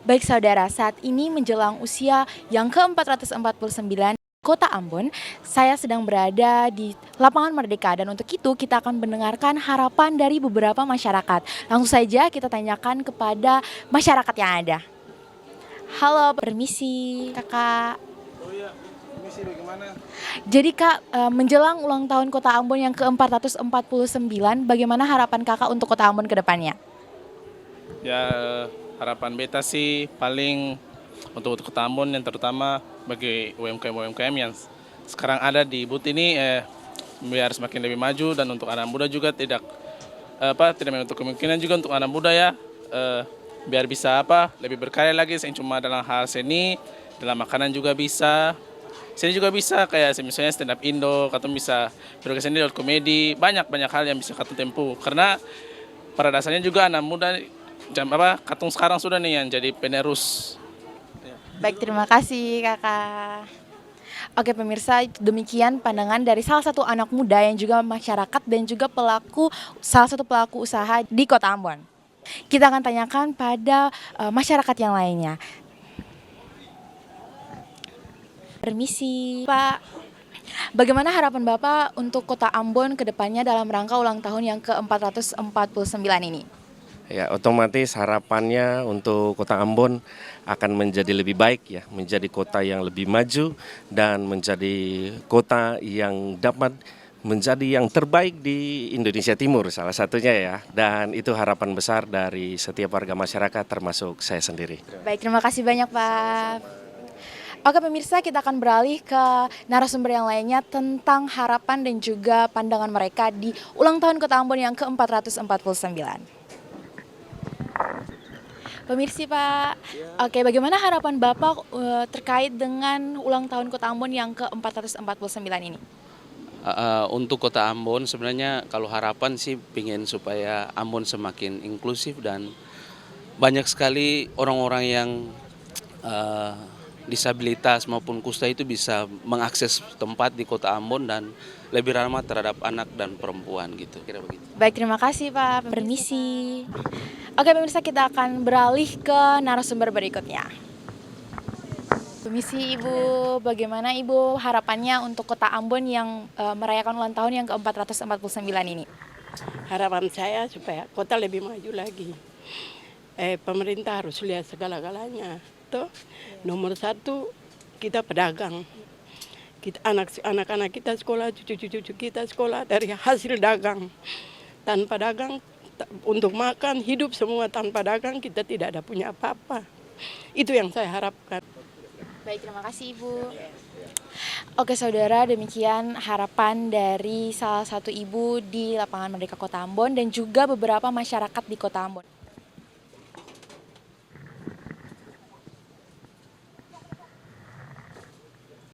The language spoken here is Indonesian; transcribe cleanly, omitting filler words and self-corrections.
Baik saudara, saat ini menjelang usia yang ke-449 Kota Ambon, saya sedang berada di Lapangan Merdeka dan untuk itu kita akan mendengarkan harapan dari beberapa masyarakat. Langsung saja kita tanyakan kepada masyarakat yang ada. Halo, permisi kakak. Oh iya, misi bagaimana? Jadi kak, menjelang ulang tahun Kota Ambon yang ke-449, bagaimana harapan kakak untuk Kota Ambon ke depannya? Ya, harapan beta sih paling untuk Kota Ambon yang terutama bagi UMKM-UMKM yang sekarang ada di But ini biar semakin lebih maju dan untuk anak muda juga tidak menutup kemungkinan juga untuk anak muda ya biar bisa lebih berkarya lagi selain cuma dalam hal seni, dalam makanan juga bisa. Seni juga bisa kayak misalnya stand up Indo, katong bisa berkarya sendiri lewat komedi, banyak hal yang bisa katong tempuh karena pada dasarnya juga anak muda katong sekarang sudah nih yang jadi penerus. Baik, terima kasih kakak. Oke pemirsa, demikian pandangan dari salah satu anak muda yang juga masyarakat dan juga salah satu pelaku usaha di Kota Ambon. Kita akan tanyakan pada masyarakat yang lainnya. Permisi Pak, bagaimana harapan Bapak untuk Kota Ambon ke depannya dalam rangka ulang tahun yang ke-449 ini? Ya, otomatis harapannya untuk Kota Ambon akan menjadi lebih baik ya, menjadi kota yang lebih maju dan menjadi kota yang dapat menjadi yang terbaik di Indonesia Timur salah satunya ya. Dan itu harapan besar dari setiap warga masyarakat termasuk saya sendiri. Baik, terima kasih banyak Pak. Oke pemirsa, kita akan beralih ke narasumber yang lainnya tentang harapan dan juga pandangan mereka di ulang tahun Kota Ambon yang ke-449. Permisi Pak, oke bagaimana harapan Bapak terkait dengan ulang tahun Kota Ambon yang ke-449 ini? Untuk Kota Ambon sebenarnya kalau harapan sih ingin supaya Ambon semakin inklusif dan banyak sekali orang-orang yang disabilitas maupun kusta itu bisa mengakses tempat di Kota Ambon dan lebih ramah terhadap anak dan perempuan gitu, kira begitu. Baik, terima kasih Pak. Permisi. Oke pemirsa, kita akan beralih ke narasumber berikutnya. Permisi Ibu, bagaimana Ibu harapannya untuk Kota Ambon yang merayakan ulang tahun yang ke-449 ini? Harapan saya supaya kota lebih maju lagi. Pemerintah harus lihat segala-galanya. Tuh, nomor satu kita pedagang. Anak-anak kita sekolah, cucu-cucu kita sekolah dari hasil dagang. Tanpa dagang, untuk makan, hidup semua tanpa dagang kita tidak ada punya apa-apa. Itu yang saya harapkan. Baik, terima kasih Ibu. Oke saudara, demikian harapan dari salah satu ibu di Lapangan Merdeka Kota Ambon dan juga beberapa masyarakat di Kota Ambon.